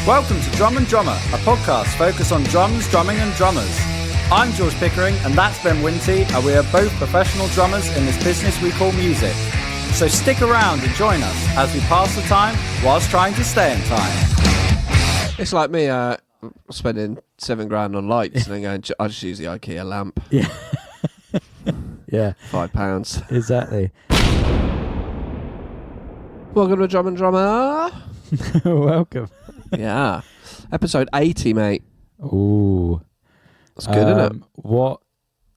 Welcome to Drum and Drummer, a podcast focused on drums, drumming and drummers. I'm George Pickering and that's Ben Winty, and we are both professional drummers in this business we call music. So stick around and join us as we pass the time whilst trying to stay in time. It's like me spending $7,000 on lights and then going, I just use the IKEA lamp. Yeah. Yeah. £5. Exactly. Welcome to Drum and Drummer. Welcome. Yeah. Episode 80, mate. Ooh. That's good, isn't it? What?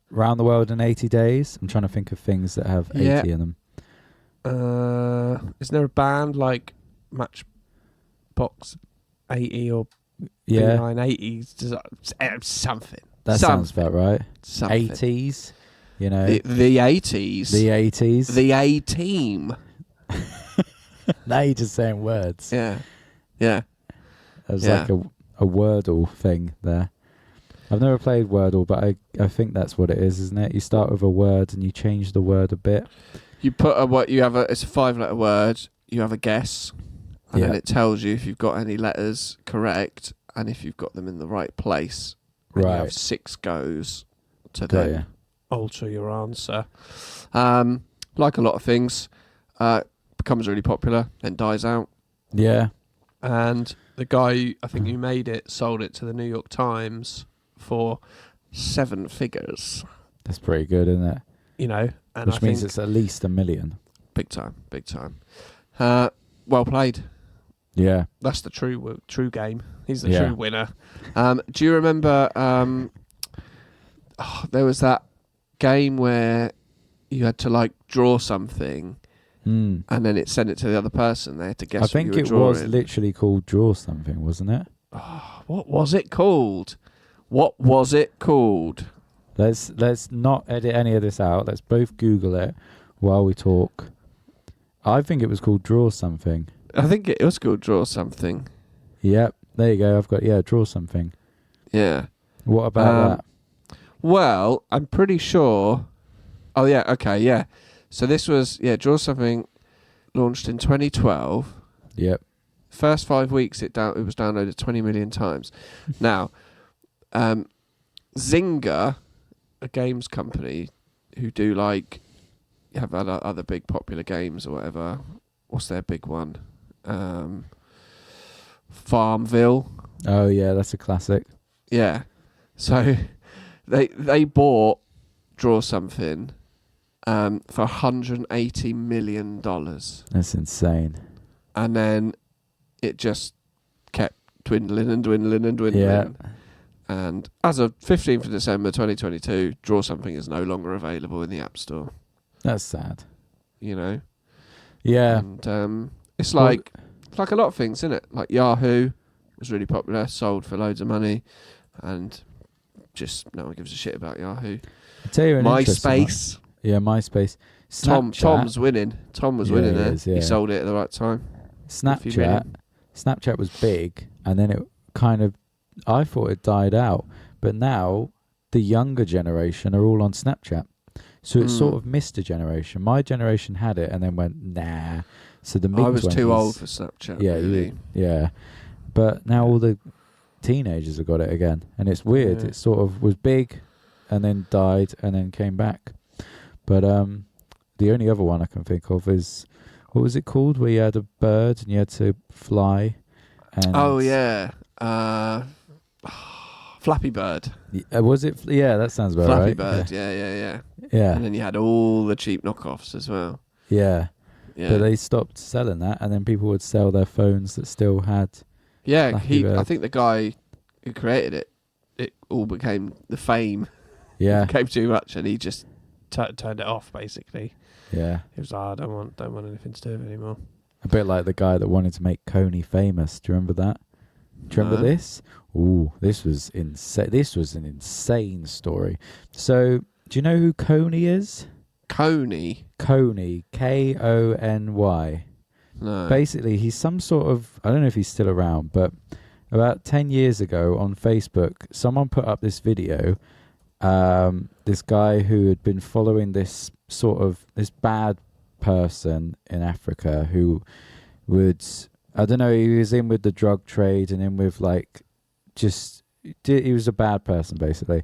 Round the World in 80 Days? I'm trying to think of things that have 80 in them. Isn't there a band like Matchbox 80 or Yeah. B980s? Something. That sounds about right. Something. 80s. You know. The 80s. The 80s. The A-Team. Now you're just saying words. Yeah. Yeah. There's like a Wordle thing there. I've never played Wordle, but I think that's what it is, isn't it? You start with a word and you change the word a bit. You put it's a 5-letter word, you have a guess, and then it tells you if you've got any letters correct and if you've got them in the right place. And you have 6 goes to then alter your answer. Like a lot of things, becomes really popular, then dies out. Yeah. And the guy, I think who made it, sold it to the New York Times for 7 figures. That's pretty good, isn't it? You know, and which means it's at least $1 million. Big time. Well played. Yeah. That's the true game. He's the true winner. Do you remember there was that game where you had to like draw something and then it sent it to the other person. They had to guess I think what you were it drawing. was literally called Draw Something, wasn't it? Oh, what was it called? What was it called? Let's not edit any of this out. Let's both Google it while we talk. I think it was called Draw Something. I think it was called Draw Something. Yep. There you go. I've got, Draw Something. Yeah. What about that? Well, I'm pretty sure... Oh, yeah. Okay, yeah. So this was, Draw Something launched in 2012. Yep. First 5 weeks, it was downloaded 20 million times. Now, Zynga, a games company who do like have other big popular games or whatever. What's their big one? Farmville. Oh yeah, that's a classic. Yeah. So they bought Draw Something for $180 million. That's insane. And then it just kept dwindling and dwindling and dwindling. Yeah. And as of 15th of December 2022, Draw Something is no longer available in the App Store. That's sad. You know? Yeah. And it's like a lot of things, isn't it? Like Yahoo was really popular, sold for loads of money, and just no one gives a shit about Yahoo. I'll tell you an MySpace. Yeah, MySpace. Tom's winning. Tom was winning there. Yeah. He sold it at the right time. Snapchat was big, and then it kind of, I thought it died out, but now the younger generation are all on Snapchat. So it sort of missed a generation. My generation had it and then went, nah. So the mid-20s, I was too old for Snapchat. Yeah, really. Yeah. But now all the teenagers have got it again. And it's weird. Yeah. It sort of was big and then died and then came back. But the only other one I can think of is, what was it called? Where you had a bird and you had to fly. And Oh, yeah. Flappy Bird. Was it? Yeah, that sounds about Flappy right. Bird, yeah. Yeah. And then you had all the cheap knockoffs as well. Yeah. Yeah. But they stopped selling that, and then people would sell their phones that still had. Yeah, Bird. I think the guy who created it all became the fame. Yeah. It became too much, and he just turned it off. Basically, Yeah. he was like, I don't want anything to do with it anymore. A bit like the guy that wanted to make Coney famous. Do you remember that? Do you remember No. this? Ooh, this was insane. This was an insane story. So, do you know who Coney is? Coney? Coney, Kony. No. Basically, he's some sort of, I don't know if he's still around, but about 10 years ago on Facebook, someone put up this video. This guy who had been following this bad person in Africa who would I don't know. He was in with the drug trade and in with like, he was a bad person basically.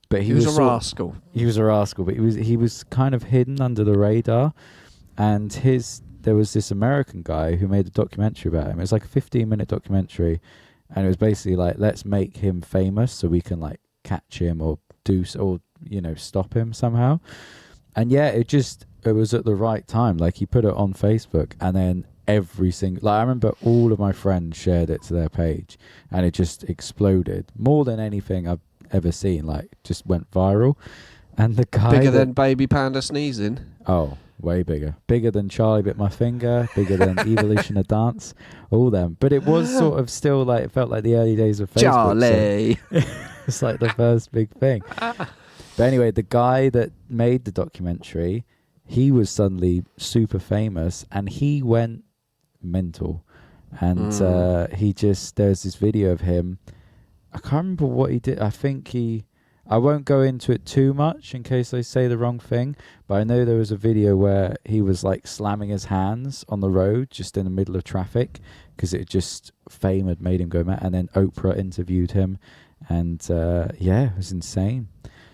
But he was a rascal. He was a rascal, but he was kind of hidden under the radar. And there was this American guy who made a documentary about him. It was like a 15-minute documentary, and it was basically like, let's make him famous so we can like catch him or stop him somehow. And yeah, it was at the right time. Like he put it on Facebook, and then every single, like I remember all of my friends shared it to their page, and it just exploded more than anything I've ever seen. Like just went viral. And the guy bigger than Baby Panda sneezing. Oh, way bigger than Charlie Bit My Finger, bigger than Evolution of Dance, all them. But it was sort of still like, it felt like the early days of Facebook. Charlie. So it's like the first big thing. But anyway, the guy that made the documentary, he was suddenly super famous, and he went mental. And there's this video of him. I can't remember what he did. I won't go into it too much in case I say the wrong thing, but I know there was a video where he was like slamming his hands on the road just in the middle of traffic because fame had made him go mad. And then Oprah interviewed him, and it was insane.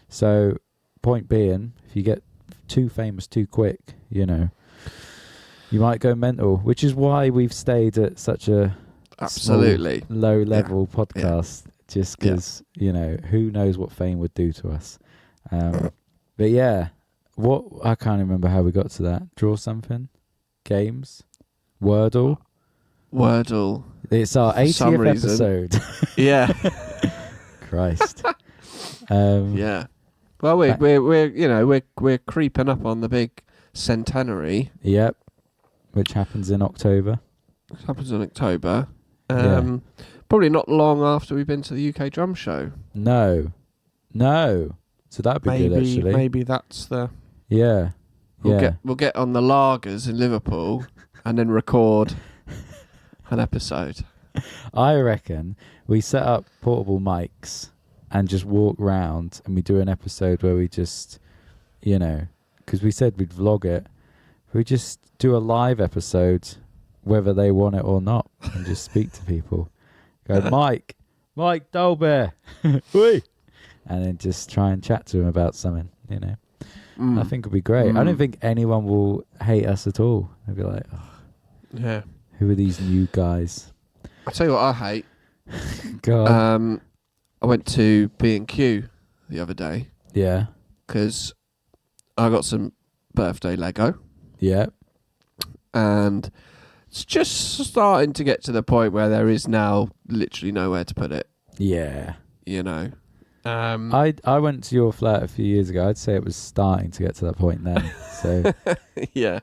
So point being, if you get too famous too quick, you might go mental, which is why we've stayed at such a absolutely low level podcast. Just because, who knows what fame would do to us. But yeah, I can't remember how we got to that. Draw something? Games? Wordle? It's our 80th episode. Yeah. Christ. Yeah. Well, we're creeping up on the big centenary. Yep. Which happens in October. Probably not long after we've been to the UK Drum Show. No. So that'd be good, actually. Maybe that's the... Yeah. We'll get on the lagers in Liverpool and then record an episode. I reckon we set up portable mics and just walk round, and we do an episode where we just, because we said we'd vlog it. We just do a live episode, whether they want it or not, and just speak to people. Go, Mike Dolbear, and then just try and chat to him about something, I think it'll be great. I don't think anyone will hate us at all. They'll be like, yeah, who are these new guys? I'll tell you what I hate. God. I went to B&Q the other day. Yeah. Because I got some birthday Lego. Yeah. And it's just starting to get to the point where there is now literally nowhere to put it. Yeah. I went to your flat a few years ago. I'd say it was starting to get to that point then. So yeah.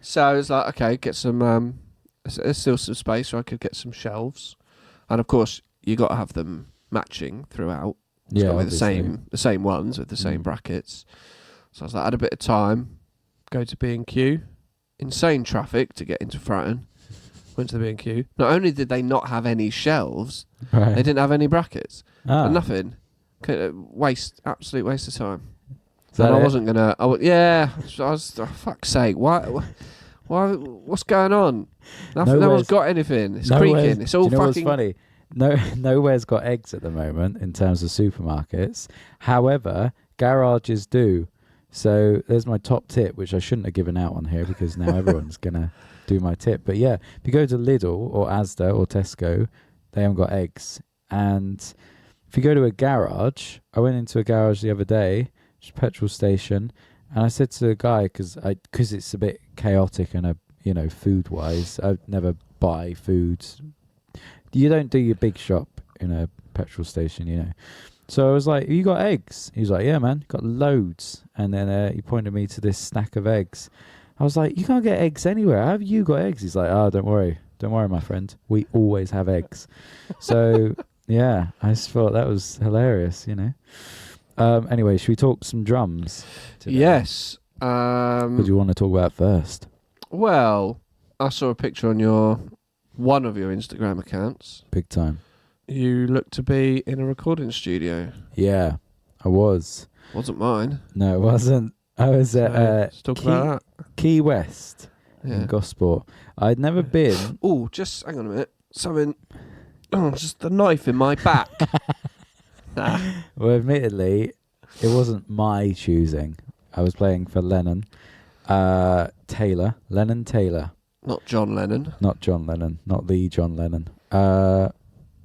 So I was like, okay, get some. There's still some space, so I could get some shelves, and of course you got to have them matching throughout. Yeah, with the same ones with the same brackets. So I was like, I had a bit of time, go to B&Q. Insane traffic to get into Fratton. Went to the B&Q. Not only did they not have any shelves, they didn't have any brackets. Nothing. Absolute waste of time. And I wasn't gonna. I was. Oh, fuck's sake! Why? What's going on? No one's got anything. It's creaking. It's all fucking. What's funny? Nowhere's got eggs at the moment in terms of supermarkets. However, garages do. So there's my top tip, which I shouldn't have given out on here because now everyone's gonna do my tip. But yeah, if you go to Lidl or Asda or Tesco, they haven't got eggs. And if you go to a garage, I went into a garage the other day, just a petrol station, and I said to the guy, because it's a bit chaotic and food wise, I'd never buy foods. You don't do your big shop in a petrol station, So I was like, you got eggs? He was like, yeah, man, got loads. And then he pointed me to this stack of eggs. I was like, you can't get eggs anywhere. How have you got eggs? He's like, oh, don't worry, my friend. We always have eggs. So, yeah, I just thought that was hilarious, Anyway, should we talk some drums today? Yes. What do you want to talk about first? Well, I saw a picture on one of your Instagram accounts. Big time. You look to be in a recording studio. Yeah, I was. Wasn't mine. No, it wasn't. I was at let's talk about that. Key West in Gosport. I'd never been. Oh, just hang on a minute. Something. Oh, just a knife in my back. Well, admittedly, it wasn't my choosing. I was playing for Lennon Taylor. Not John Lennon. Not John Lennon. Not the John Lennon.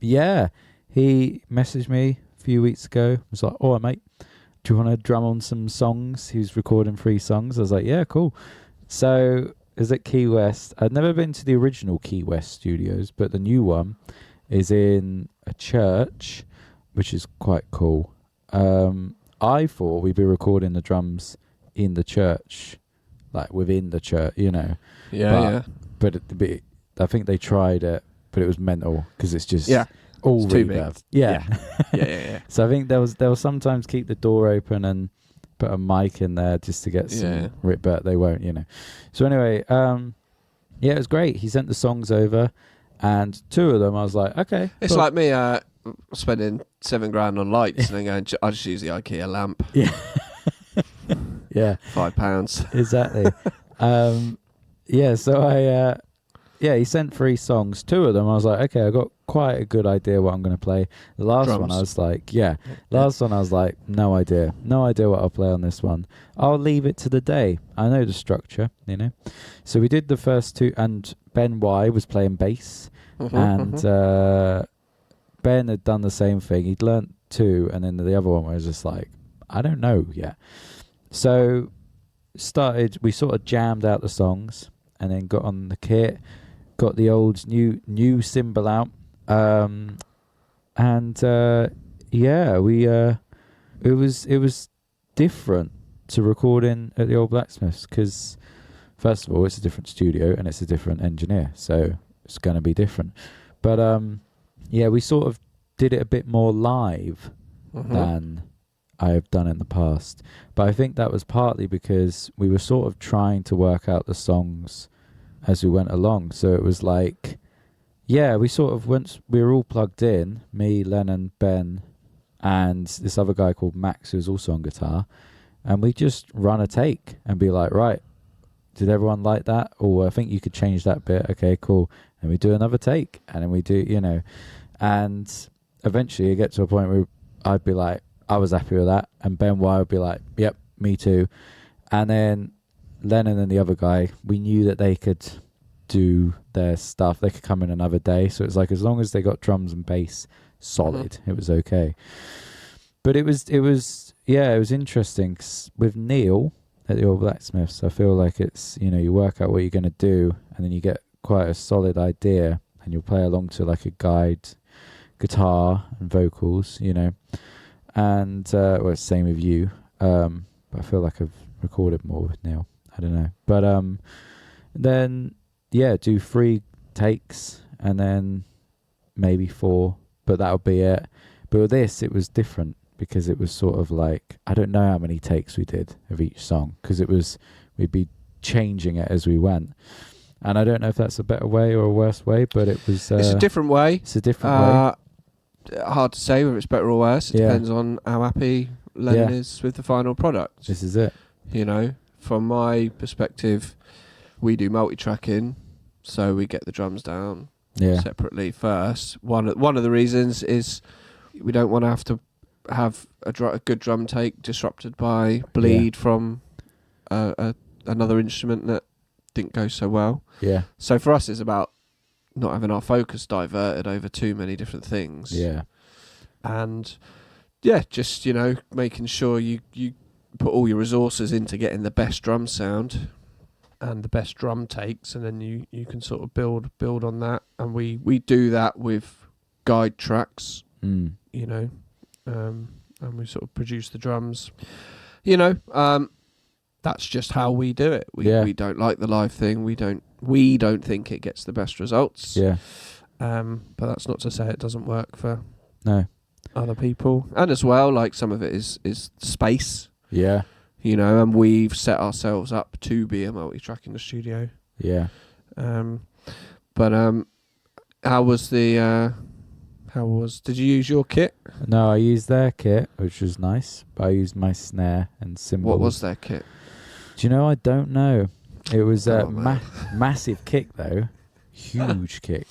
Yeah, he messaged me a few weeks ago. He was like, "Oh, mate, do you want to drum on some songs?" He was recording 3 songs. I was like, "Yeah, cool." So it was at Key West. I'd never been to the original Key West studios, but the new one is in a church, which is quite cool. I thought we'd be recording the drums in the church, like within the church, you know. Yeah, But I think they tried it, but it was mental because it's just all it's too reverb. big. Yeah. So I think they'll sometimes keep the door open and put a mic in there just to get some rip, but they won't, you know. So anyway, it was great. He sent the songs over, and 2 of them I was like, okay. It's like me spending $7,000 on lights and then going, I just use the IKEA lamp. Yeah. Yeah. £5. Exactly. So he sent 3 songs. 2 of them I was like, okay, I got quite a good idea what I'm going to play. The last one I was like, no idea what I'll play on this one. I'll leave it to the day. I know the structure, you know. So we did the first 2, and Ben Y was playing bass, and Ben had done the same thing. He'd learnt 2, and then the other one was just like, I don't know yet. So we sort of jammed out the songs, and then got on the kit, got the old new cymbal out, it was different to recording at the old Blacksmiths because first of all it's a different studio and it's a different engineer, so it's going to be different. But we sort of did it a bit more live than I have done in the past. But I think that was partly because we were sort of trying to work out the songs as we went along. So it was like, we sort of, once we were all plugged in, me, Lennon, Ben, and this other guy called Max, who was also on guitar, and we just run a take and be like, right, did everyone like that? Or I think you could change that bit. Okay, cool. And we do another take, and then we do, you know, and eventually you get to a point where I'd be like, I was happy with that. And Ben Y would be like, yep, me too. And then Lennon and the other guy, we knew that they could do their stuff. They could come in another day. So it's like, as long as they got drums and bass solid, it was okay. But it was interesting. 'Cause with Neil at the Old Blacksmiths, I feel like it's, you know, you work out what you're going to do and then you get quite a solid idea and you'll play along to like a guide guitar and vocals, you know. And it's same with you, but I feel like I've recorded more with Neil. I don't know, but then do 3 takes and then maybe 4, but that'll be it. But with this, it was different because it was sort of like, I don't know how many takes we did of each song because we'd be changing it as we went. And I don't know if that's a better way or a worse way, but it was. It's a different way. It's a different way. Hard to say whether it's better or worse. It depends on how happy Lennon is with the final product. This is it. You know, from my perspective, we do multi-tracking, so we get the drums down separately first. One of the reasons is we don't want to have a good drum take disrupted by bleed from another instrument that didn't go so well. Yeah. So for us, it's about not having our focus diverted over too many different things. Yeah. And just, you know, making sure you put all your resources into getting the best drum sound and the best drum takes, and then you can sort of build on that. And we do that with guide tracks, you know, and we sort of produce the drums, you know. That's just how we do it. We don't like the live thing. We don't think it gets the best results. Yeah. But that's not to say it doesn't work for other people. And as well, like, some of it is space. Yeah. You know, and we've set ourselves up to be a multi-track in the studio. Yeah. But did you use your kit? No, I used their kit, which was nice. But I used my snare and cymbals. What was their kit? Do you know? I don't know. It was a man. massive kick though, huge kick.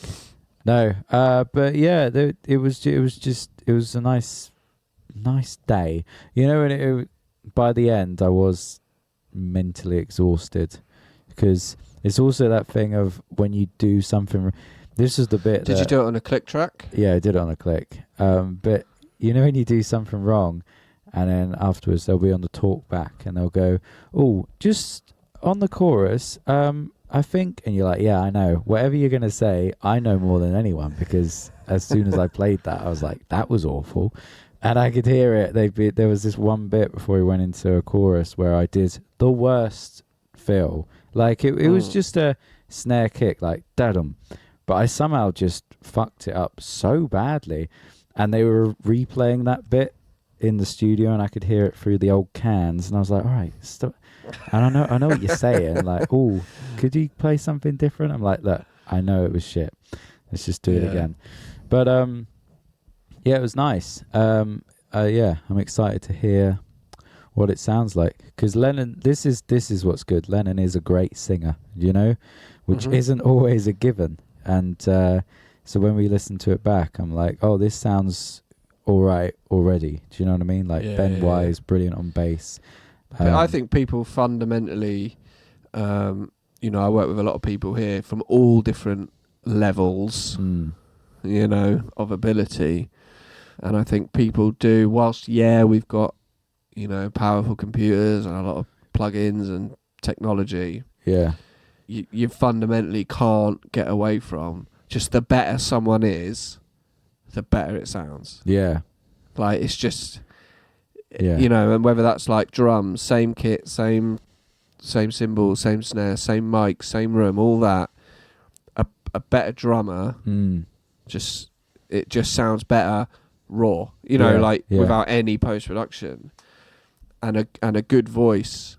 No, but yeah, it was a nice day. You know, and by the end I was mentally exhausted because it's also that thing of when you do something. This is the bit. Did you do it on a click track? Yeah, I did it on a click. But you know when you do something wrong, and then afterwards they'll be on the talk back and they'll go, "Oh, just on the chorus, I think," and you're like, "Yeah, I know. Whatever you're gonna say, I know more than anyone because as soon as I played that, I was like, that was awful." And I could hear it. There was this one bit before we went into a chorus where I did the worst fill. Like it was just a snare kick, like dadum. But I somehow just fucked it up so badly. And they were replaying that bit in the studio and I could hear it through the old cans. And I was like, all right, stop. And I know what you're saying. Like, oh, could you play something different? I'm like, look, I know it was shit. Let's just do it again. But yeah, it was nice. Yeah, I'm excited to hear what it sounds like because Lennon. This is what's good. Lennon is a great singer, you know, which isn't always a given. And so when we listen to it back, I'm like, oh, this sounds all right already. Do you know what I mean? Like Ben Wise, brilliant on bass. But I think people fundamentally, you know, I work with a lot of people here from all different levels, you know, of ability. And I think people do, whilst, we've got, you know, powerful computers and a lot of plugins and technology. Yeah. You fundamentally can't get away from just the better someone is, the better it sounds. Yeah. Like, it's just, you know, and whether that's like drums, same kit, same cymbals, same snare, same mic, same room, all that, a better drummer, it just sounds better raw, you know, without any post-production. And a good voice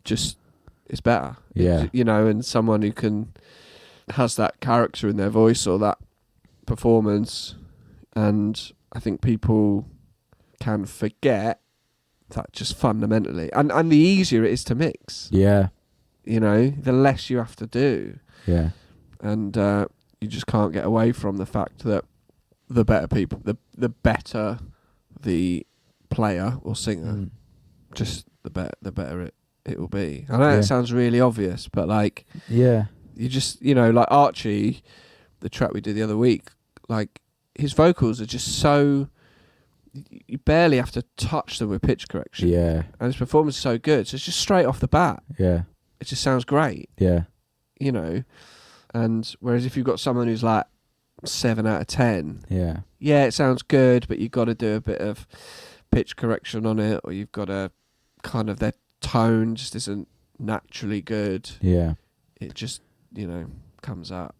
just is better. Yeah. You know, and someone who has that character in their voice or that performance. And I think people can forget that just fundamentally. And the easier it is to mix. Yeah. You know, the less you have to do. Yeah. And you just can't get away from the fact that the better people, the better the player or singer, just the better it will be. I know it sounds really obvious, but like, you just, you know, like Archie, the track we did the other week, like his vocals are just so, you barely have to touch them with pitch correction. Yeah. And his performance is so good. So it's just straight off the bat. Yeah. It just sounds great. Yeah. You know, and whereas if you've got someone who's like 7 out of 10, yeah, it sounds good, but you've got to do a bit of pitch correction on it, or you've got to kind of, their tone just isn't naturally good. Yeah. It just, you know, comes out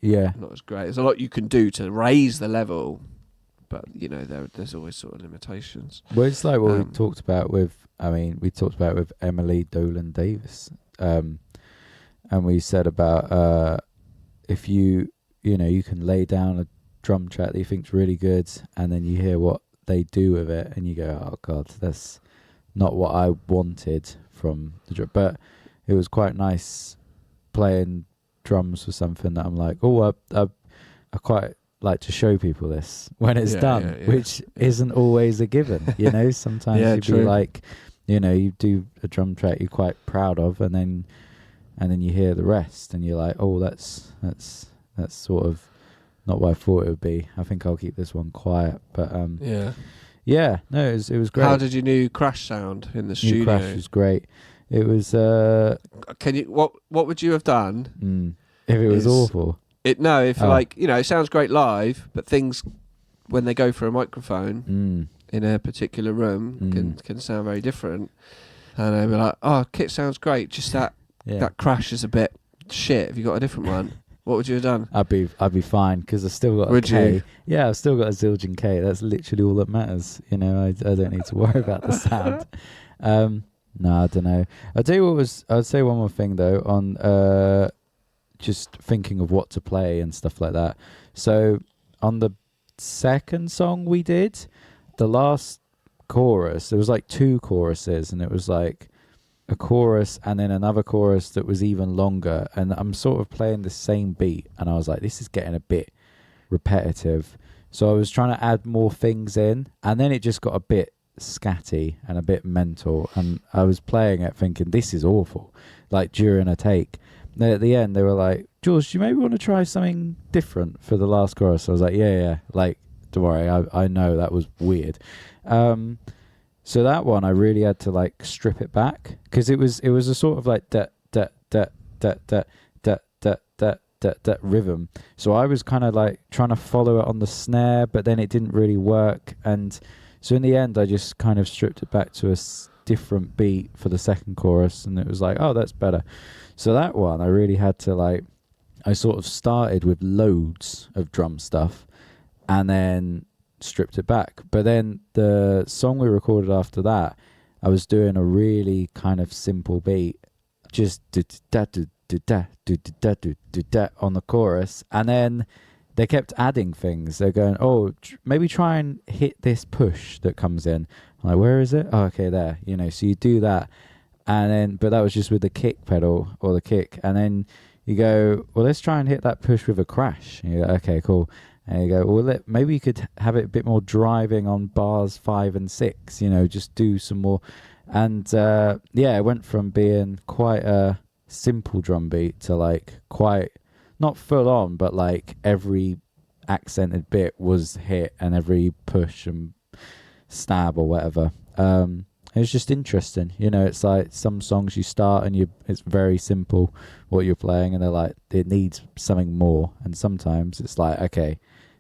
not as great. There's a lot you can do to raise the level, but, you know, there's always sort of limitations. Well, it's like what we talked about with Emily Dolan Davis. And we said about if you know, you can lay down a drum track that you think's really good, and then you hear what they do with it, and you go, "Oh God, that's not what I wanted from the drum." But it was quite nice playing drums for something that I'm like, "Oh, I quite like to show people this when it's done," which isn't always a given. You know, sometimes you'd be like, you know, you do a drum track you're quite proud of, and then you hear the rest, and you're like, "Oh, that's sort of not what I thought it would be. I think I'll keep this one quiet." But no, it was great. How did your new Crash sound in the studio? New Crash was great. It was. Can you what would you have done if it was awful? Like, you know, it sounds great live, but things when they go for a microphone in a particular room can sound very different, and they'd be like, "Oh, kit sounds great, just that Crash is a bit shit. Have you got a different one?" What would you have done? I'd be fine because I've still got a K. Yeah, I've still got a Zildjian K. That's literally all that matters. You know, I don't need to worry about the sound. No, I don't know. I'd say one more thing though on just thinking of what to play and stuff like that. So on the second song we did, the last chorus, there was like 2 choruses, and it was like a chorus and then another chorus that was even longer, and I'm sort of playing the same beat, and I was like, this is getting a bit repetitive. So I was trying to add more things in, and then it just got a bit scatty and a bit mental, and I was playing it thinking, this is awful, like during a take. Then at the end they were like, Jules, do you maybe want to try something different for the last chorus? I was like, yeah, like, don't worry, I know that was weird. So that one I really had to like strip it back, because it was a sort of like that rhythm. So I was kind of like trying to follow it on the snare, but then it didn't really work. And so in the end, I just kind of stripped it back to a different beat for the second chorus, and it was like, oh, that's better. So that one, I really had to like, I sort of started with loads of drum stuff, and then stripped it back. But then the song we recorded after that, I was doing a really kind of simple beat, just on the chorus, and then they kept adding things. They're going, oh, maybe try and hit this push that comes in. I'm like, where is it? Oh, okay, there. You know, so you do that, and then, but that was just with the kick pedal or the kick, and then you go, well, let's try and hit that push with a crash. And you go, okay, cool. And you go, well, maybe you could have it a bit more driving on bars 5 and 6, you know, just do some more. And yeah, it went from being quite a simple drum beat to like quite, not full on, but like every accented bit was hit and every push and stab or whatever. It's just interesting, you know. It's like some songs you start and it's very simple what you're playing, and they're like, it needs something more. And sometimes it's like, okay,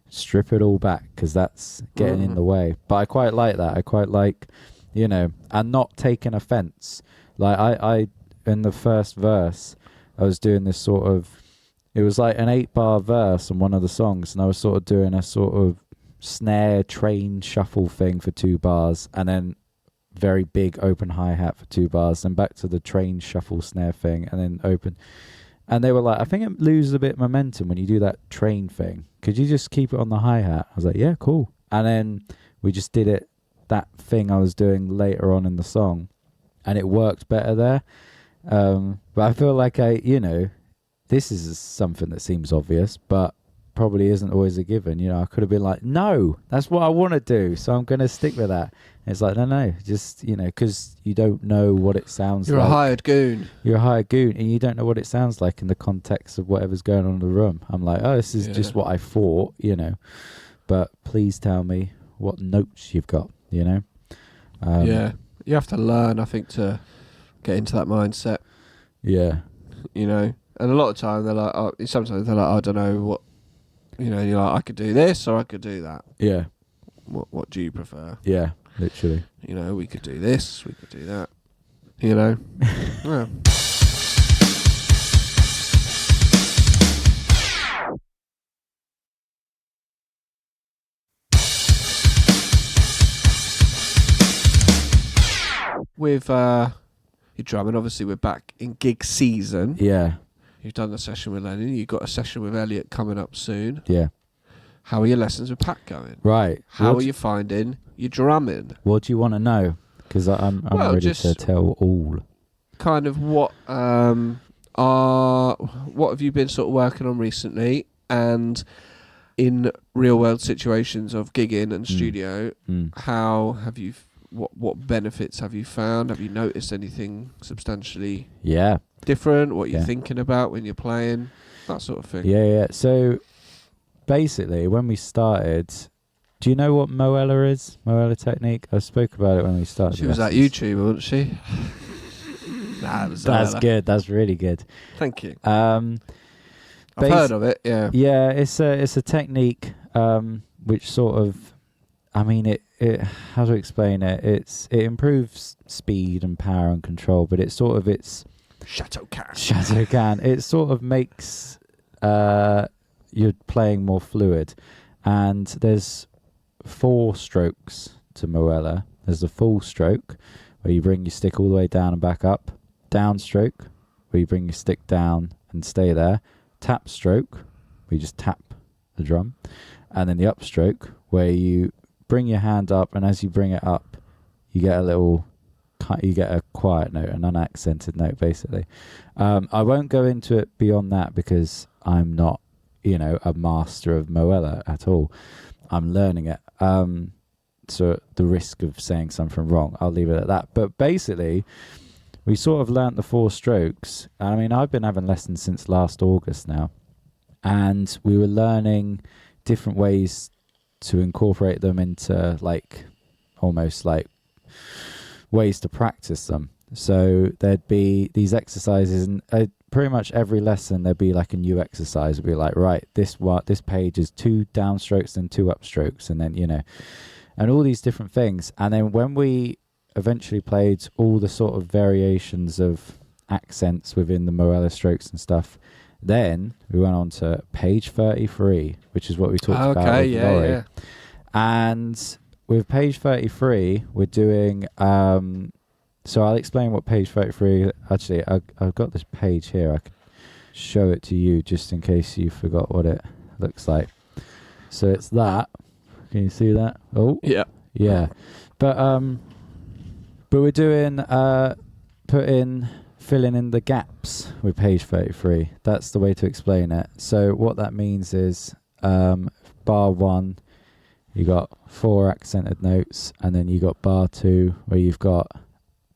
strip it all back, because that's getting in the way. But I quite like that. I quite like, you know, and not taking offense. Like I in the first verse, I was doing this sort of, it was like an 8-bar verse on one of the songs, and I was sort of doing a sort of snare train shuffle thing for 2 bars, and then very big open hi-hat for 2 bars, and back to the train shuffle snare thing, and then open. And they were like, I think it loses a bit of momentum when you do that train thing. Could you just keep it on the hi-hat? I was like, yeah, cool. And then we just did it, that thing I was doing later on in the song, and it worked better there. But I feel like you know, this is something that seems obvious, but probably isn't always a given. You know, I could have been like, no, that's what I want to do, so I'm going to stick with that. And it's like, no, just, you know, because you don't know what it sounds like. You're a hired goon. You're a hired goon, and you don't know what it sounds like in the context of whatever's going on in the room. I'm like, oh, this is just what I thought, you know, but please tell me what notes you've got, you know. Yeah, you have to learn, I think, to get into that mindset. Yeah. You know, and a lot of time they're like, oh, sometimes they're like, I don't know what, you know, you're like, I could do this or I could do that. Yeah. What do you prefer? Yeah, literally. You know, we could do this, we could do that. You know? Yeah. With your drumming, obviously we're back in gig season. Yeah. You've done the session with Lennon. You've got a session with Elliot coming up soon. Yeah. How are your lessons with Pat going? Right. How are you finding your drumming? What do you want to know? Because I'm ready to tell all. Kind of what have you been sort of working on recently, and in real world situations of gigging and studio, how have you? What benefits have you found? Have you noticed anything substantially different? What you're thinking about when you're playing? That sort of thing. Yeah. So basically, when we started, do you know what Moella is? Moella technique? I spoke about it when we started. She was that YouTuber, wasn't she? That's good. That's really good. Thank you. I've heard of it. Yeah. Yeah, it's a technique which sort of, I mean, it how to explain it? It improves speed and power and control, but it's Chateau can. It sort of makes you're playing more fluid. And there's 4 strokes to Moella. There's a full stroke where you bring your stick all the way down and back up. Downstroke where you bring your stick down and stay there. Tap stroke where you just tap the drum. And then the upstroke where you bring your hand up, and as you bring it up, you get a little you get a quiet note, an unaccented note, basically. I won't go into it beyond that because I'm not, a master of Moella at all. I'm learning it. So the risk of saying something wrong, I'll leave it at that. But basically, we sort of learnt the 4 strokes. I mean, I've been having lessons since last August now, and we were learning different ways to incorporate them into almost like ways to practice them. So there'd be these exercises, and pretty much every lesson there'd be like a new exercise. It'd be like, right, this page is 2 downstrokes and 2 upstrokes, and then and all these different things. And then when we eventually played all the sort of variations of accents within the Moella strokes and stuff, then we went on to page 33, which is what we talked about with Laurie. Yeah. And with page 33, we're doing... so I'll explain what page 33... Actually, I've got this page here. I could show it to you just in case you forgot what it looks like. So it's that. Can you see that? Oh. Yeah. Yeah. But we're doing... filling in the gaps with page 33. That's the way to explain it. So what that means is bar 1, you got 4 accented notes, and then you got bar 2 where you've got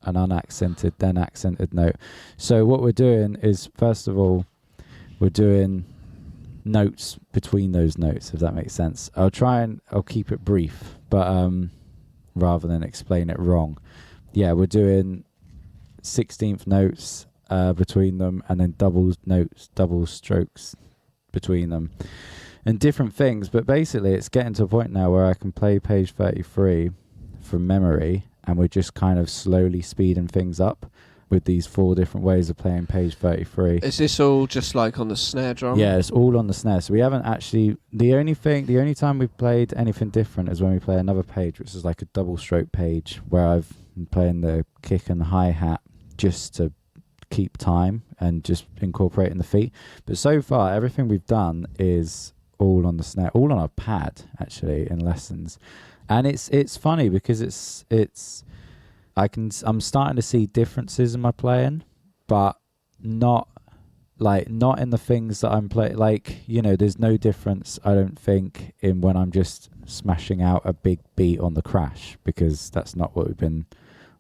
an unaccented, then accented note. So what we're doing is, first of all, we're doing notes between those notes, if that makes sense. I'll keep it brief, but rather than explain it wrong. Yeah, we're doing 16th notes between them, and then double strokes between them, and different things. But basically it's getting to a point now where I can play page 33 from memory, and we're just kind of slowly speeding things up with these 4 different ways of playing page 33. Is this all just like on the snare drum? Yeah, it's all on the snare. So we haven't actually... The only time we've played anything different is when we play another page, which is like a double stroke page, where I've been playing the kick and the hi-hat just to keep time and just incorporating the feet. But so far, everything we've done is all on the snare, all on a pad, actually, in lessons. And it's funny because I'm starting to see differences in my playing, but not in the things that I'm playing. There's no difference, I don't think, in when I'm just smashing out a big beat on the crash, because that's not what we've been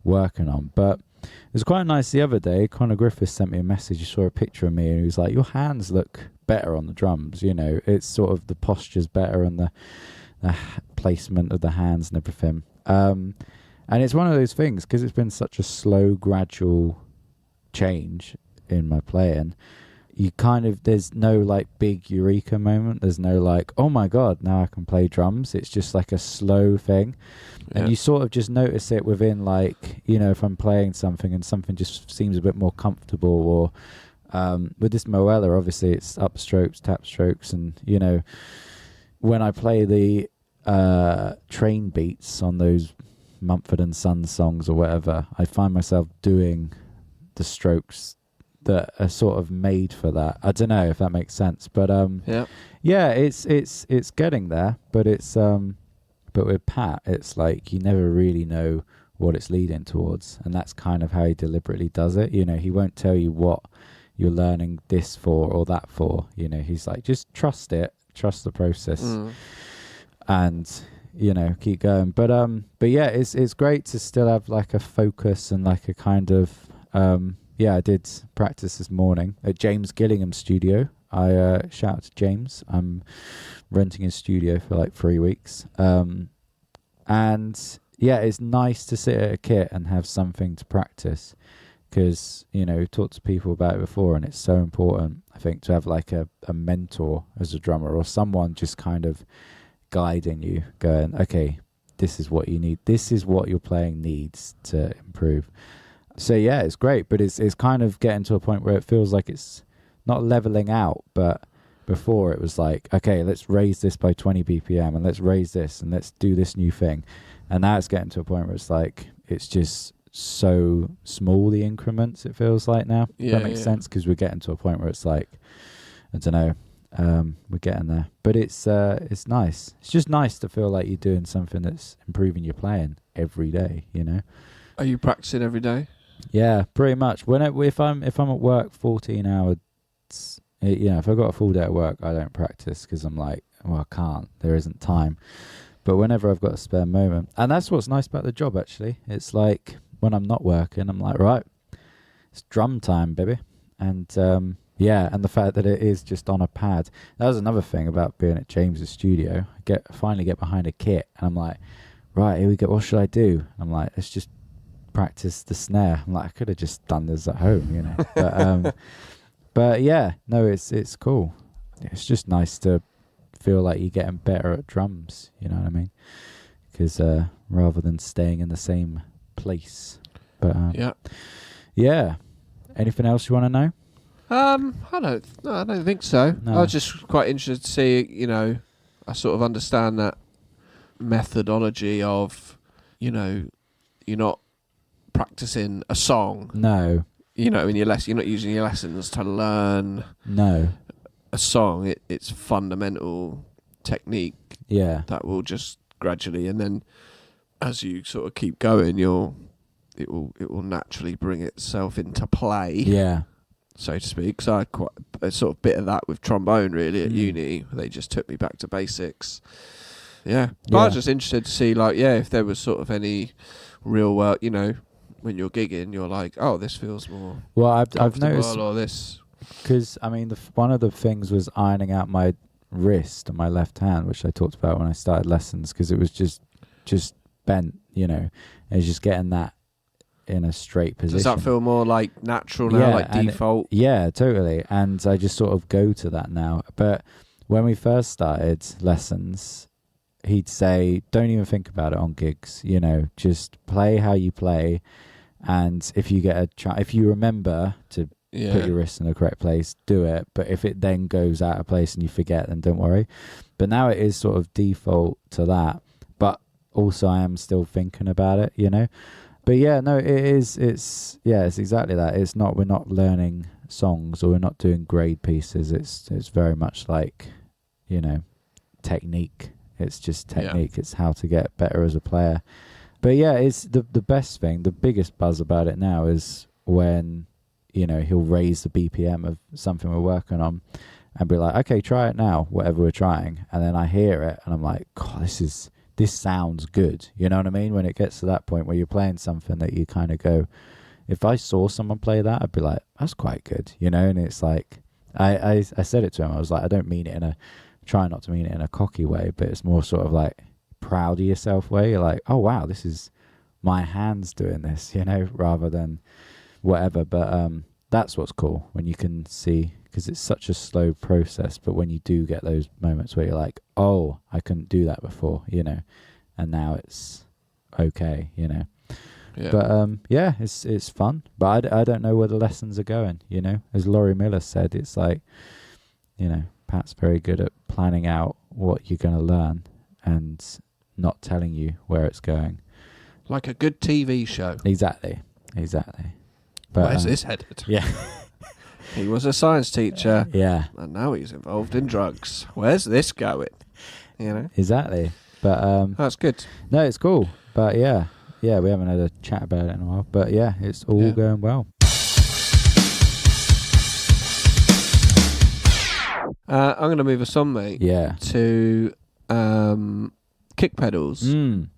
working on. But it was quite nice the other day. Connor Griffiths sent me a message. He saw a picture of me and he was like, your hands look better on the drums. It's sort of the posture's better and the placement of the hands and everything. And it's one of those things, because it's been such a slow, gradual change in my playing. There's no big eureka moment. There's no oh my God, now I can play drums. It's just like a slow thing. Yeah. And you sort of just notice it within if I'm playing something and something just seems a bit more comfortable, or with this Moella, obviously it's upstrokes, tap strokes, and when I play the train beats on those Mumford & Sons songs or whatever, I find myself doing the strokes that are sort of made for that. I don't know if that makes sense, but it's getting there. But but with Pat, it's you never really know what it's leading towards, and that's kind of how he deliberately does it. He won't tell you what you're learning this for or that for. He's just trust it, trust the process, and keep going. But yeah, it's great to still have a focus and a kind of I did practice this morning at James Gillingham's studio. I shout out to James. I'm renting his studio for 3 weeks. And yeah, it's nice to sit at a kit and have something to practice, because, we've talked to people about it before, and it's so important, I think, to have a mentor as a drummer, or someone just kind of guiding you, going, okay, this is what you need. This is what your playing needs to improve. So yeah, it's great, but it's kind of getting to a point where it feels like it's not leveling out, but before it was okay, let's raise this by 20 BPM, and let's raise this, and let's do this new thing. And now it's getting to a point where it's it's just so small, the increments, it feels like now. If that makes sense, because we're getting to a point where it's I don't know, we're getting there. But it's nice. It's just nice to feel like you're doing something that's improving your playing every day, Are you practicing every day? Yeah, pretty much. If I'm at work 14 hours, if I've got a full day at work, I don't practice because I'm like, well, I can't. There isn't time. But whenever I've got a spare moment, and that's what's nice about the job, actually. It's like when I'm not working, I'm like, right, it's drum time, baby. And and the fact that it is just on a pad. That was another thing about being at James's studio. I finally get behind a kit, and I'm like, right, here we go. What should I do? I'm like, let's just practice the snare. I'm like, I could have just done this at home, But yeah, no, it's cool. It's just nice to feel like you're getting better at drums. You know what I mean? Because rather than staying in the same place. But yeah. Anything else you want to know? I don't think so. No. I was just quite interested to see. I sort of understand that methodology of, you're not practicing a song. No. In your lesson, you're not using your lessons to learn. No. A song. It's fundamental technique. Yeah. That will just gradually, and then as you sort of keep going, it will naturally bring itself into play. Yeah. So to speak. So I had quite a sort of bit of that with trombone really at uni. They just took me back to basics. Yeah. But I was just interested to see if there was sort of any real work, when you're gigging, you're like, oh, this feels more Well, I've noticed, or this. because I mean, one of the things was ironing out my wrist and my left hand, which I talked about when I started lessons, because it was just bent, and it's just getting that in a straight position. Does that feel more like natural now, like default? Yeah, totally. And I just sort of go to that now. But when we first started lessons, he'd say, don't even think about it on gigs, just play how you play. And if you get if you remember to put your wrist in the correct place, do it. But if it then goes out of place and you forget, then don't worry. But now it is sort of default to that. But also I am still thinking about it, But yeah, no, it's exactly that. We're not learning songs or we're not doing grade pieces. It's very much like, technique. It's just technique. Yeah. It's how to get better as a player. But yeah, it's the best thing. The biggest buzz about it now is when, he'll raise the BPM of something we're working on and be like, okay, try it now, whatever we're trying. And then I hear it and I'm like, God, this sounds good. You know what I mean? When it gets to that point where you're playing something that you kind of go, if I saw someone play that, I'd be like, that's quite good, And it's like, I said it to him. I was like, I don't mean it try not to mean it in a cocky way, but it's more sort of like proud of yourself way. You're like, oh wow, this is my hands doing this, rather than whatever. But that's what's cool when you can see, because it's such a slow process. But when you do get those moments where you're like, oh, I couldn't do that before, and now it's okay, Yeah. But it's fun. But I don't know where the lessons are going, As Laurie Miller said, it's like, Pat's very good at planning out what you're going to learn and not telling you where it's going. Like a good TV show. Exactly. But, where's this headed? Yeah. He was a science teacher. Yeah. And now he's involved in drugs. Where's this going? Exactly. But that's good. No, it's cool. But yeah, we haven't had a chat about it in a while. But yeah, it's all going well. I'm going to move us on, mate. Yeah. To kick pedals. Something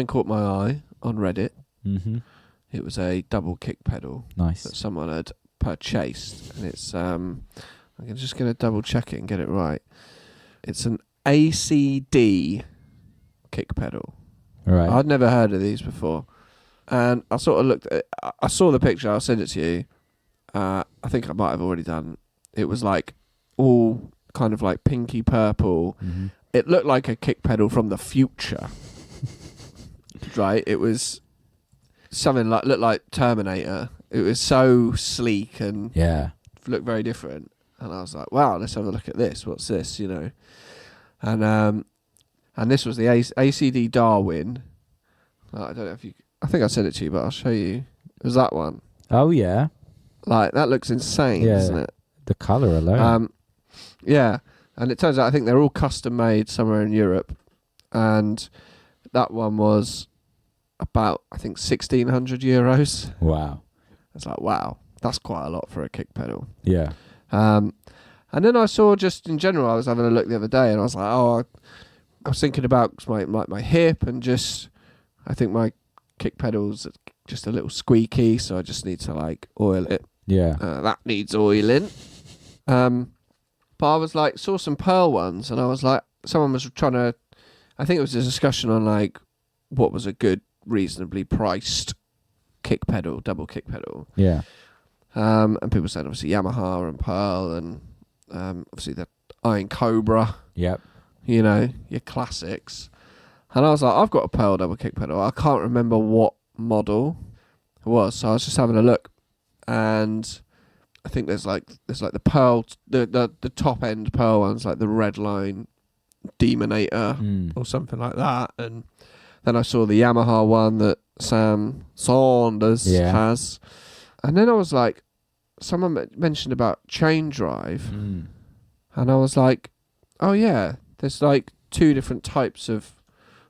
caught my eye on Reddit. Mm-hmm. It was a double kick pedal. Nice. That someone had purchased, and it's I'm just going to double check it and get it right. It's an ACD kick pedal. Right. I'd never heard of these before, and I sort of looked at it. I saw the picture. I'll send it to you. I think I might have already done. It was like all kind of like pinky purple. Mm-hmm. It looked like a kick pedal from the future. Right? It was something looked like Terminator. It was so sleek and looked very different. And I was like, wow, let's have a look at this. What's this? And this was the ACD Darwin. I don't know if you. I think I sent it to you, but I'll show you. It was that one. Oh yeah. Like that looks insane, doesn't it? The colour alone. Yeah. And it turns out I think they're all custom made somewhere in Europe. And that one was about, I think, €1,600. Wow. It's like, wow, that's quite a lot for a kick pedal. Yeah. And then I saw, just in general, I was having a look the other day, and I was like, I was thinking about my hip, and just, I think my kick pedal's just a little squeaky, so I just need to like oil it. Yeah. That needs oiling. But I was like, saw some Pearl ones, and I was like, someone was trying to, I think it was a discussion on like what was a good, reasonably priced kick pedal, double kick pedal. Yeah. And people said obviously Yamaha and Pearl, and obviously the Iron Cobra. Yep. You know, your classics. And I was like, I've got a Pearl double kick pedal. I can't remember what model it was, so I was just having a look, and I think there's like the Pearl, the top end Pearl ones, like the Redline Demonator or something like that. And then I saw the Yamaha one that Sam Saunders has, and then I was like, someone mentioned about chain drive, and I was like, oh yeah, there's like two different types of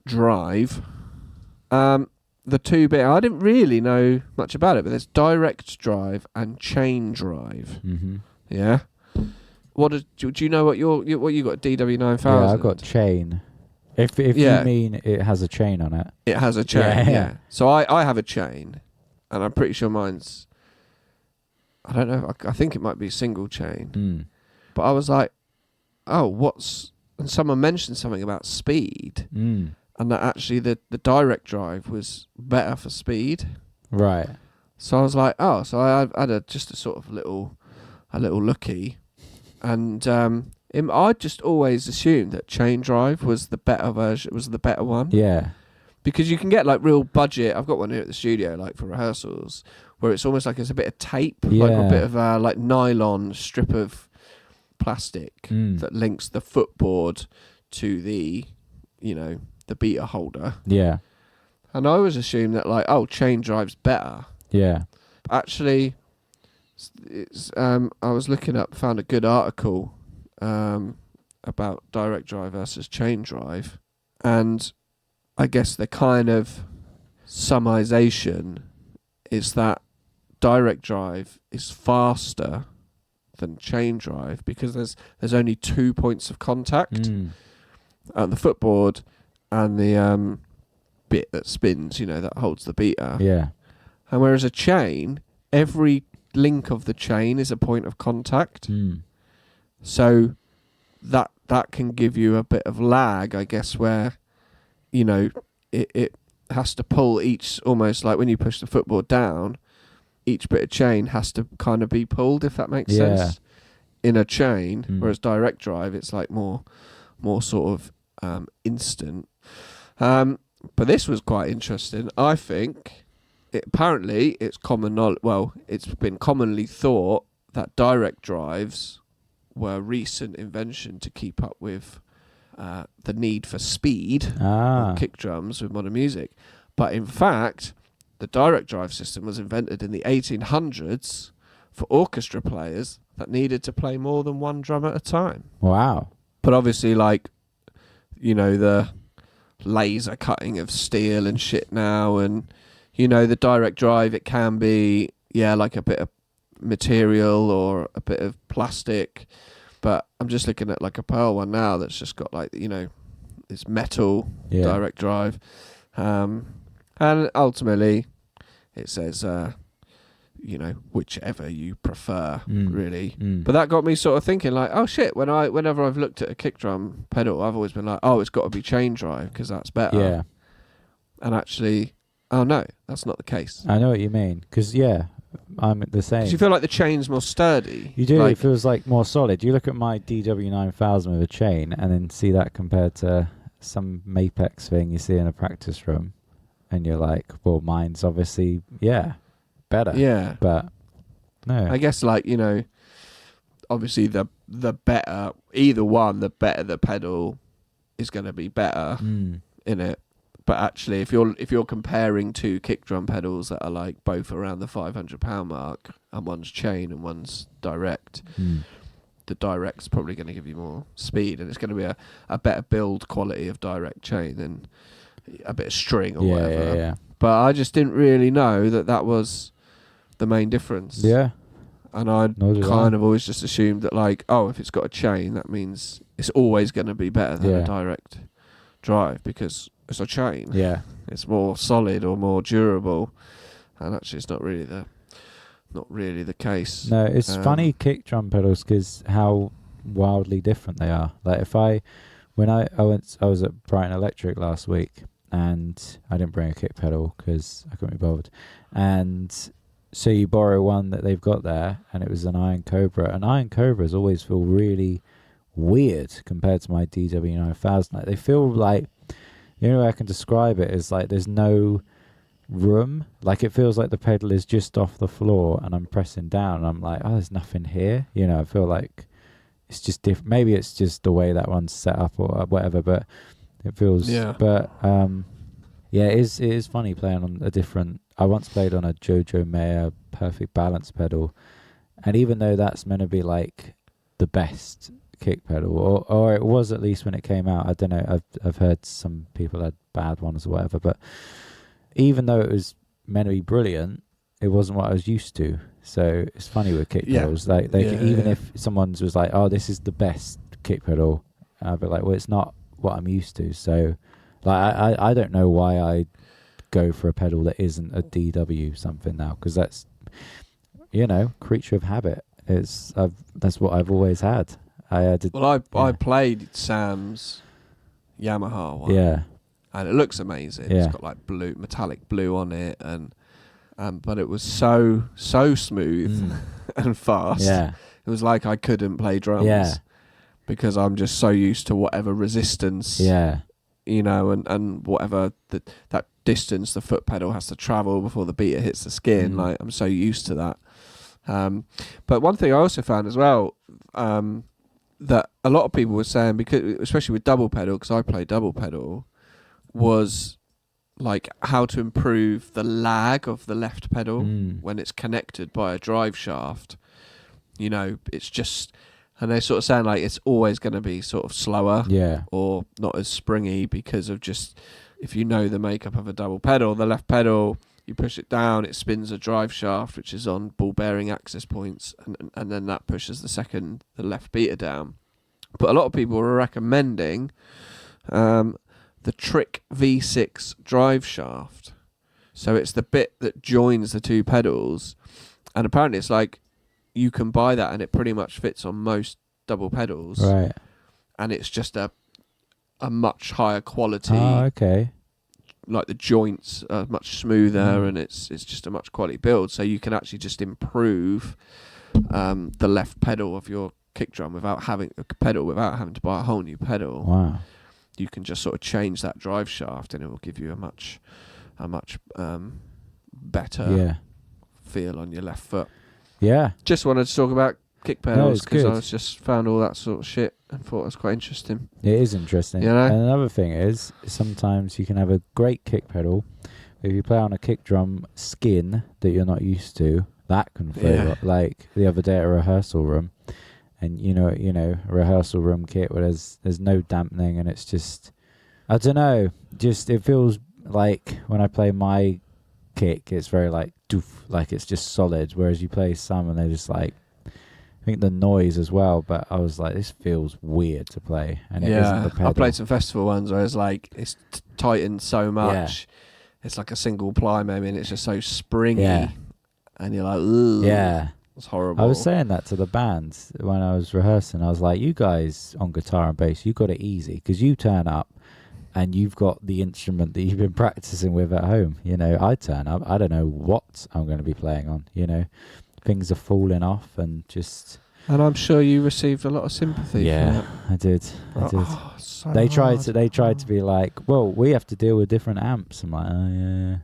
drive. The two bit, I didn't really know much about it, but there's direct drive and chain drive. Mm-hmm. Yeah. Do you know what you got? DW9000. Yeah, I've got chain. If you mean it has a chain on it. It has a chain. Yeah. So I have a chain, and I'm pretty sure mine's, I don't know, I think it might be single chain. But I was like, oh, and someone mentioned something about speed. And that actually the direct drive was better for speed. Right. So I was like, oh, so I had just a sort of little looky, and I just always assumed that chain drive was the better version, was the better one. Yeah. Because you can get like real budget. I've got one here at the studio, like for rehearsals, where it's almost like it's a bit of tape, like a bit of like nylon strip of plastic that links the footboard to the, the beater holder. Yeah. And I always assumed that like, oh, chain drive's better. Yeah. But actually, it's I was looking up, found a good article about direct drive versus chain drive, and I guess the kind of summarization is that direct drive is faster than chain drive because there's only 2 points of contact at the footboard and the bit that spins, that holds the beater. Yeah. And whereas a chain, every link of the chain is a point of contact. So that can give you a bit of lag, I guess, where, it has to pull each, almost like when you push the footboard down, each bit of chain has to kind of be pulled, if that makes sense, in a chain. Whereas direct drive, it's like more sort of instant. But this was quite interesting. I think apparently it's common knowledge. Well, it's been commonly thought that direct drives were a recent invention to keep up with the need for speed on kick drums with modern music. But in fact, the direct drive system was invented in the 1800s for orchestra players that needed to play more than one drum at a time. Wow. But obviously, like, the laser cutting of steel and shit now, and, the direct drive, it can be, like a bit of material or a bit of plastic. But I'm just looking at like a Pearl one now that's just got like, this metal direct drive. And ultimately it says, whichever you prefer, really. But that got me sort of thinking like, oh shit, whenever I've looked at a kick drum pedal, I've always been like, oh, it's got to be chain drive because that's better. Yeah. And actually, oh no, that's not the case. I know what you mean. Because, I'm the same. Because you feel like the chain's more sturdy. You do. Like, it feels like more solid. You look at my DW9000 with a chain and then see that compared to some Mapex thing you see in a practice room. And you're like, well, mine's obviously, better. Yeah. But, no. I guess, like, obviously the better, either one, the better the pedal is going to be better in it. But actually, if you're comparing two kick drum pedals that are like both around the £500 mark, and one's chain and one's direct, the direct's probably going to give you more speed, and it's going to be a better build quality of direct chain than a bit of string or whatever. Yeah. But I just didn't really know that was the main difference. Yeah. And I kind of always just assumed that, like, if it's got a chain, that means it's always going to be better than a direct drive because it's a chain. Yeah. It's more solid or more durable. And actually, it's not really the case. No, it's funny kick drum pedals because how wildly different they are. Like when I was at Brighton Electric last week and I didn't bring a kick pedal because I couldn't be bothered. And so you borrow one that they've got there, and it was an Iron Cobra. And Iron Cobras always feel really weird compared to my DW9000. Like they feel like, the only way I can describe it is like there's no room. Like it feels like the pedal is just off the floor, and I'm pressing down, and I'm like, there's nothing here. I feel like it's just different. Maybe it's just the way that one's set up or whatever, but it feels. Yeah. But it is funny playing on a different. I once played on a Jojo Mayer Perfect Balance pedal, and even though that's meant to be like the best kick pedal, or it was at least when it came out. I don't know. I've heard some people had bad ones or whatever, but even though it was meant to be brilliant, it wasn't what I was used to. So it's funny with kick pedals. Like even if someone's was like, this is the best kick pedal, I'd be like, well, it's not what I'm used to. So like I don't know why I go for a pedal that isn't a DW something now, because that's creature of habit. That's what I've always had. I played Sam's Yamaha one. Yeah. And it looks amazing. Yeah. It's got like metallic blue on it, and but it was so smooth and fast. Yeah. It was like I couldn't play drums because I'm just so used to whatever resistance. Yeah. And whatever that distance the foot pedal has to travel before the beater hits the skin. Like I'm so used to that. But one thing I also found as well, that a lot of people were saying, because especially with double pedal, because I play double pedal, was like how to improve the lag of the left pedal when it's connected by a drive shaft. It's just, and they're sort of saying like it's always going to be sort of slower or not as springy because of just, if you know the makeup of a double pedal, the left pedal, you push it down, it spins a drive shaft which is on ball bearing access points, and then that pushes the left beater down. But a lot of people were recommending the Trick V6 drive shaft. So it's the bit that joins the two pedals, and apparently it's like you can buy that and it pretty much fits on most double pedals. Right. And it's just a much higher quality. Oh, okay. Like the joints are much smoother, and it's just a much quality build. So you can actually just improve the left pedal of your kick drum without having to buy a whole new pedal. Wow. You can just sort of change that drive shaft, and it will give you a much better feel on your left foot. Yeah. Just wanted to talk about kick pedals because I just found all that sort of shit and thought it was quite interesting. It is interesting. And another thing is, sometimes you can have a great kick pedal. If you play on a kick drum skin that you're not used to, that can feel like the other day at a rehearsal room. And a rehearsal room kit where there's no dampening, and it's just, I don't know, just it feels like when I play my kick, it's very like doof, like it's just solid. Whereas you play some and they're just like, I think the noise as well. But I was like, this feels weird to play, and it isn't the pedal. I played some festival ones where it's like it's tightened so much, it's like a single ply maybe, and it's just so springy, and you're like, ugh. Yeah. It's horrible. I was saying that to the band when I was rehearsing. I was like, you guys on guitar and bass, you got it easy because you turn up and you've got the instrument that you've been practicing with at home. I turn up, I don't know what I'm going to be playing on. Things are falling off and just. And I'm sure you received a lot of sympathy. Yeah, I did. So they tried to be like, well, we have to deal with different amps. I'm like, oh yeah,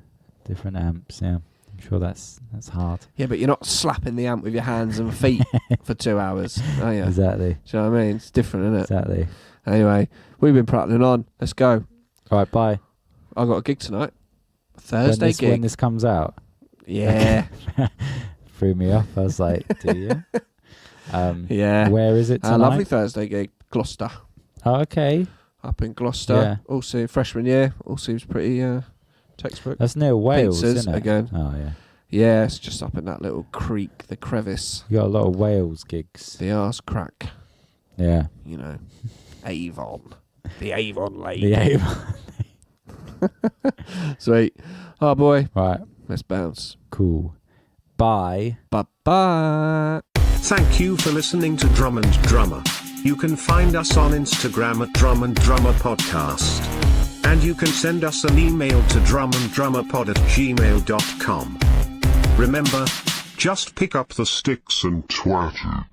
different amps. Yeah. I'm sure that's hard. Yeah, but you're not slapping the amp with your hands and feet for 2 hours, are you? Exactly. Do you know what I mean? It's different, isn't it? Exactly. Anyway, we've been prattling on. Let's go. All right, bye. I've got a gig tonight. Thursday gig. When this comes out? Yeah. Threw me off. I was like, do you? Yeah. Where is it tonight? A lovely Thursday gig. Gloucester. Oh, okay. Up in Gloucester. Yeah. Also freshman year. All seems pretty Textbook. That's near Wales, Pincers, isn't it? again. Oh, yeah. Yeah, it's just up in that little creek, the crevice. You got a lot of Wales gigs. The arse crack. Yeah. You know. Avon. The Avon Lake. The Avon. Sweet. Oh, boy. Right. Let's bounce. Cool. Bye. Bye-bye. Thank you for listening to Drum and Drummer. You can find us on Instagram at Drum and Drummer Podcast. And you can send us an email to drumanddrummerpod@gmail.com. Remember, just pick up the sticks and twat it.